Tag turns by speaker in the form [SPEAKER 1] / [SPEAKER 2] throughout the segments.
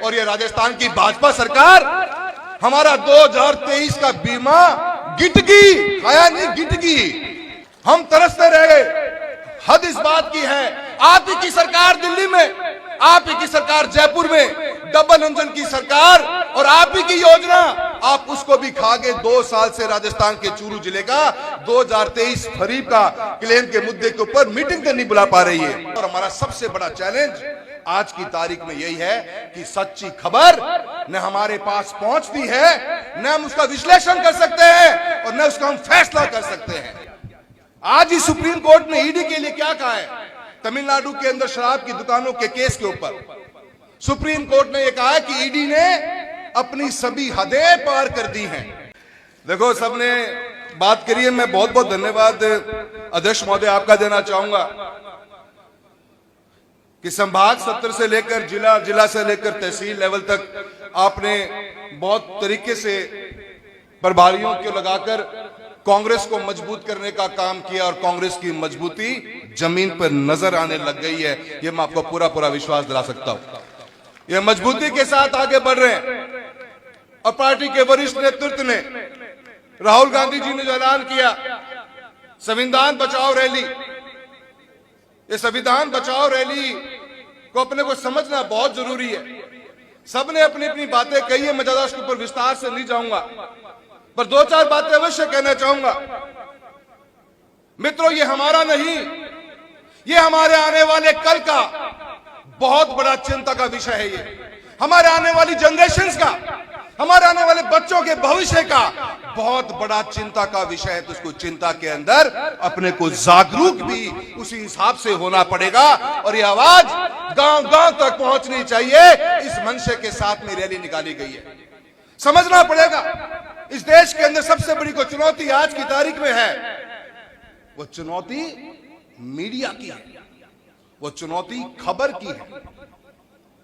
[SPEAKER 1] और ये राजस्थान की भाजपा सरकार हमारा 2023 का बीमा गिटगी खाया नहीं, गिटगी हम तरसते रह गए। हद इस बात की है, आप ही की सरकार दिल्ली में, आप ही की सरकार जयपुर में, डबल इंजन की सरकार और आप ही की योजना, आप उसको भी खा गए। 2 साल से राजस्थान के चूरू जिले का 2023 खरीफ का क्लेम के मुद्दे के ऊपर मीटिंग तो नहीं बुला पा रही है। और हमारा सबसे बड़ा चैलेंज आज की तारीख में यही है कि सच्ची खबर न हमारे पास पहुंचती है, न हम उसका विश्लेषण कर सकते हैं और न उसका हम फैसला कर सकते हैं। आज ही सुप्रीम कोर्ट ने ईडी के लिए क्या कहा है? तमिलनाडु के अंदर शराब की दुकानों के केस के ऊपर सुप्रीम कोर्ट ने यह कहा है कि ईडी ने अपनी सभी हदें पार कर दी हैं। देखो, सबने बात करी है, मैं बहुत बहुत धन्यवाद अध्यक्ष महोदय आपका देना चाहूंगा कि संभाग स्तर से लेकर जिला से लेकर तहसील लेवल तक आपने बहुत तरीके से प्रभारियों को लगाकर कांग्रेस को मजबूत करने का काम किया और कांग्रेस की मजबूती जमीन पर नजर आने लग गई है। यह मैं आपको पूरा विश्वास दिला सकता हूं। यह मजबूती के साथ आगे बढ़ रहे हैं और पार्टी के वरिष्ठ नेतृत्व ने, राहुल गांधी जी ने जो ऐलान किया संविधान बचाओ रैली, ये संविधान बचाओ रैली को अपने को समझना बहुत जरूरी है। सबने अपनी अपनी बातें कही है, मैं ज्यादा उसके ऊपर विस्तार से नहीं जाऊंगा, पर 2-4 बातें अवश्य कहना चाहूंगा। मित्रों, ये हमारा नहीं, ये हमारे आने वाले कल का बहुत बड़ा चिंता का विषय है। ये हमारे आने वाली जनरेशंस का, हमारे आने वाले बच्चों के भविष्य का बहुत बड़ा चिंता का विषय है। तो उसको चिंता के अंदर अपने को जागरूक भी उसी हिसाब से होना पड़ेगा और ये आवाज गांव-गांव तक पहुंचनी चाहिए। इस मंशे के साथ में रैली निकाली गई है। समझना पड़ेगा, इस देश के अंदर सबसे बड़ी को चुनौती आज की तारीख में है, वो चुनौती मीडिया की है, वो चुनौती खबर की है।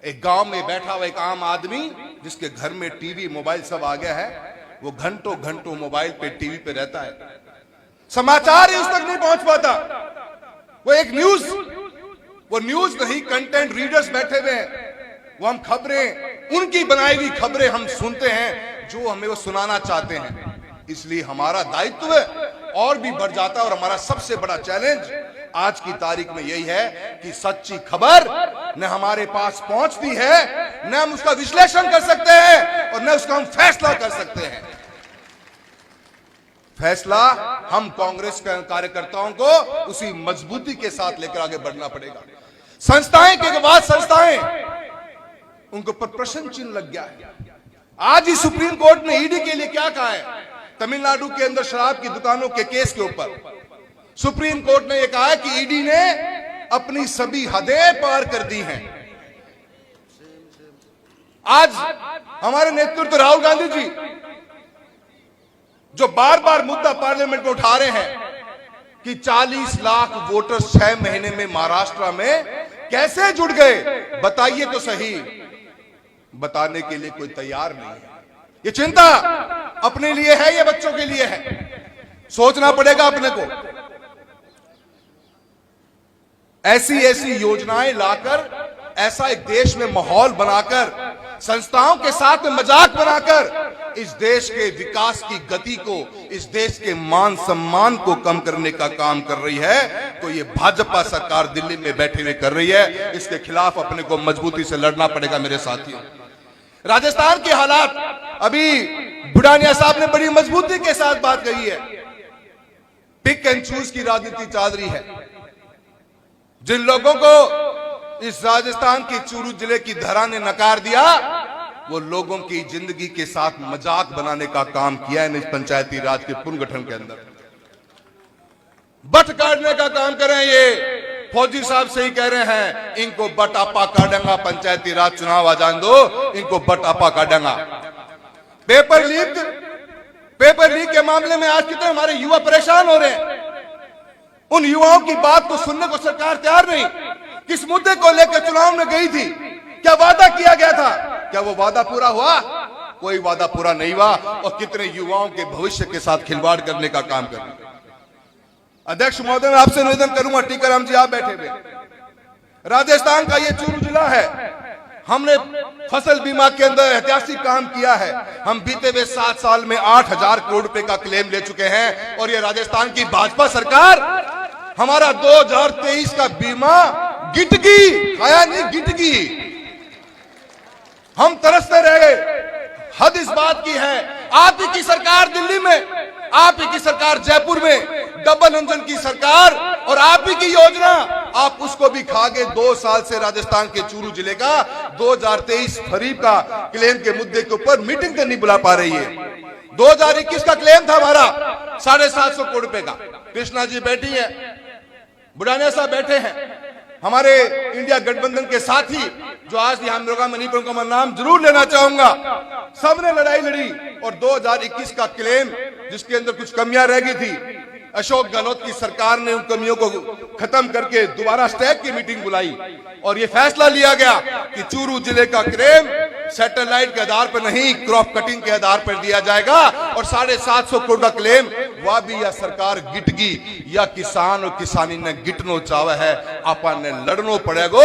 [SPEAKER 1] एक गांव में बैठा हुआ एक आम आदमी जिसके घर में टीवी मोबाइल सब आ गया है, वो घंटों घंटों मोबाइल पे टीवी पे रहता है, समाचार ही उस तक नहीं पहुंच पाता। वो एक न्यूज नहीं, कंटेंट रीडर्स बैठे हुए हैं, वो हम खबरें, उनकी बनाई हुई खबरें हम सुनते हैं जो हमें वो सुनाना चाहते हैं। इसलिए हमारा दायित्व और भी बढ़ जाता है और हमारा सबसे बड़ा चैलेंज आज की तारीख में यही है कि सच्ची खबर न हमारे पास पहुंचती है, न हम उसका विश्लेषण कर सकते हैं और न उसका हम फैसला कर सकते हैं। फैसला हम कांग्रेस के कार्यकर्ताओं को उसी मजबूती के साथ लेकर आगे बढ़ना पड़ेगा। संस्थाएं के बाद संस्थाएं, उनको पर प्रश्न चिन्ह लग गया है। आज ही सुप्रीम कोर्ट ने ईडी के लिए क्या कहा है? तमिलनाडु के अंदर शराब की दुकानों के केस के ऊपर सुप्रीम कोर्ट ने यह कहा है कि ईडी ने अपनी सभी हदें पार कर दी हैं। आज हमारे नेतृत्व राहुल गांधी जी जो बार बार मुद्दा पार्लियामेंट में उठा रहे हैं कि 40 लाख वोटर्स 6 महीने में महाराष्ट्र में कैसे जुड़ गए, बताइए तो सही। बताने के लिए कोई तैयार नहीं है। ये चिंता अपने लिए है, ये बच्चों के लिए है। सोचना पड़ेगा अपने को। ऐसी योजनाएं लाकर, ऐसा एक देश में माहौल बनाकर, संस्थाओं के साथ में मजाक बनाकर इस देश के विकास की गति को, इस देश के मान सम्मान को कम करने का काम कर रही है, तो ये भाजपा सरकार दिल्ली में बैठे हुए कर रही है। इसके खिलाफ अपने को मजबूती से लड़ना पड़ेगा मेरे साथियों। राजस्थान के हालात, अभी बुढ़ानिया साहब ने बड़ी मजबूती के साथ बात कही है। पिक एंड चूज की राजनीति चल रही है। जिन लोगों को इस राजस्थान के चूरू जिले की धरा ने नकार दिया, वो लोगों की जिंदगी के साथ मजाक बनाने का काम किया है इस पंचायती राज के पुनर्गठन के अंदर। बट काटने का काम कर रहे हैं। ये फौजी साहब सही कह रहे हैं, इनको बट आपा काटेंगा, पंचायती राज चुनाव आ जान दो, इनको बट आपा काटेंगा। पेपर लीक के मामले में आज कितने हमारे युवा परेशान हो रहे हैं। उन युवाओं की बात को सुनने को सरकार तैयार नहीं। किस मुद्दे को लेकर चुनाव में गई थी? क्या वादा किया गया था? क्या वो वादा पूरा हुआ? कोई वादा पूरा नहीं हुआ और कितने युवाओं के भविष्य के साथ खिलवाड़ करने का काम कर रहे हैं। अध्यक्ष महोदय, मैं आपसे निवेदन करूंगा, टीकाराम जी आप बैठे हुए, राजस्थान का ये चूरू जिला है, हमने फसल बीमा के अंदर ऐतिहासिक काम किया है। हम बीते हुए 7 साल में 8,000 करोड़ रुपए का क्लेम ले चुके हैं। और ये राजस्थान की भाजपा सरकार हमारा 2023 का बीमा गिटगी खाया नहीं, गिटगी। हम तरसते रह गए। हद इस बात की है, आप ही की सरकार दिल्ली में, आप ही की सरकार जयपुर में, डबल इंजन की सरकार और आप ही की योजना, आप उसको भी खा गए। 2 साल से राजस्थान के चूरू जिले का 2023 खरीफ का क्लेम के मुद्दे के ऊपर मीटिंग तक नहीं बुला पा रही है। 2021 का क्लेम था हमारा 750 करोड़ रुपए का। कृष्णा जी बैठी है, बुढ़ानिया साहब बैठे हैं, हमारे इंडिया गठबंधन के साथी जो आज यहाँ लोग मणिपुर का मैं नाम जरूर लेना चाहूंगा, सबने लड़ाई लड़ी और 2021 का क्लेम जिसके अंदर कुछ कमियां रह गई थी, अशोक गहलोत की सरकार ने उन कमियों को खत्म करके दोबारा स्टैक की मीटिंग बुलाई और ये फैसला लिया गया कि चूरू जिले का क्लेम सैटेलाइट के आधार पर नहीं, क्रॉप कटिंग के आधार पर दिया जाएगा। और 750 करोड़ का क्लेम वह भी या सरकार गिटगी या किसान और किसानी ने गिटनो चावा है, अपन ने लड़नो पड़ेगो,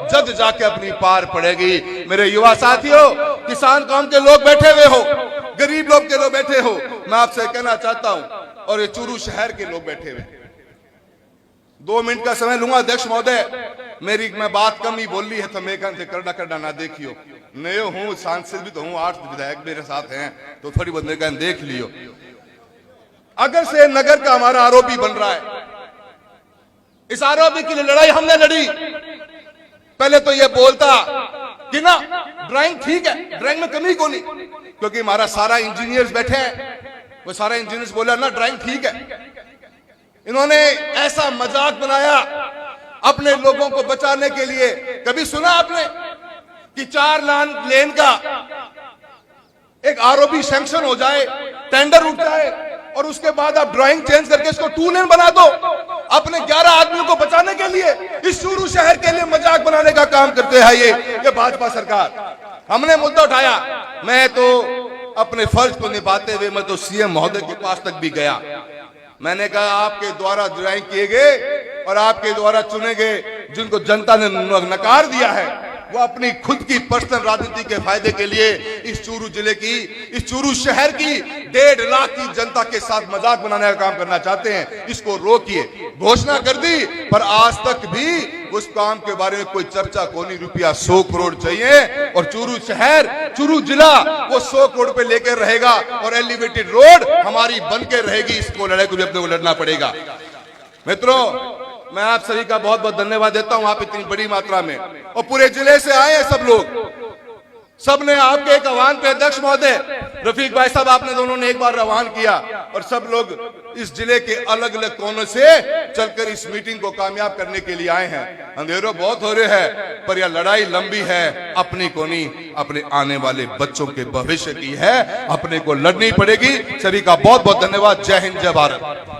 [SPEAKER 1] जद जाके अपनी पार पड़ेगी। मेरे युवा साथियों, किसान कौम के लोग बैठे हुए हो, गरीब लोग के लोग बैठे हो, मैं आपसे कहना चाहता हूं, और ये चूरू शहर के लोग बैठे हुए, 2 मिनट का समय लूंगा। अध्यक्ष महोदय, मैं बात कम ही बोल ली है तो मैं से करना करना ना देखियो, नए हूं, सांसद भी तो हूं, 8 विधायक मेरे साथ हैं, तो थोड़ी बहुत मेरे देख लियो। अगर से नगर का हमारा आरोपी बन रहा है, इस आरोपी के लिए लड़ाई हमने लड़ी। पहले तो ये बोलता कि ना ड्राइंग ठीक है, ड्राइंग में कमी को नहीं, क्योंकि हमारा सारा इंजीनियर्स बैठे हैं, वो सारे इंजीनियर्स बोला ना ड्राइंग ठीक है। इन्होंने ऐसा मजाक बनाया अपने लोगों को बचाने के लिए। कभी सुना आपने कि 4 लेन का एक आरओबी सैंक्शन हो जाए, टेंडर उठ जाए और उसके बाद आप ड्राइंग चेंज करके इसको 2 लेन बना दो अपने 11 आदमियों को बचाने के लिए? इस चूरू शहर के लिए मजाक बनाने का काम करते हैं ये भाजपा सरकार। हमने मुद्दा उठाया, मैं तो अपने फर्ज को निभाते हुए मैं तो सीएम महोदय के पास तक भी गया। मैंने कहा आपके द्वारा ड्राइंग किए गए और आपके द्वारा चुने गए जिनको जनता ने नकार दिया है, वो अपनी खुद की पर्सनल राजनीति के फायदे के लिए इस चूरू जिले की, इस चूरू शहर की 1.5 लाख की जनता के साथ मजाक बनाने का काम करना चाहते हैं। इसको रोकिए। घोषणा कर दी पर आज तक भी उस काम के बारे में कोई चर्चा को नहीं। रुपया 100 करोड़ चाहिए और चूरू शहर, चूरू जिला वो 100 करोड़ पे लेकर रहेगा और एलिवेटेड रोड हमारी बन के रहेगी। इसको लड़ाई को भी अपने को लड़ना पड़ेगा। मित्रों, मैं आप सभी का बहुत बहुत धन्यवाद देता हूं। आप इतनी बड़ी मात्रा में और पूरे जिले से आए हैं सब लोग, सबने आपके एक आह्वान पे, अध्यक्ष महोदय रफीक भाई साहब, आपने दोनों ने एक बार आह्वान किया और सब लोग इस जिले के अलग अलग कोनों से चलकर इस मीटिंग को कामयाब करने के लिए आए हैं। अंधेरों बहुत हो रहे हैं पर यह लड़ाई लंबी है, अपनी को नहीं, अपने आने वाले बच्चों के भविष्य की है, अपने को लड़नी पड़ेगी। सभी का बहुत बहुत धन्यवाद। जय हिंद, जय भारत।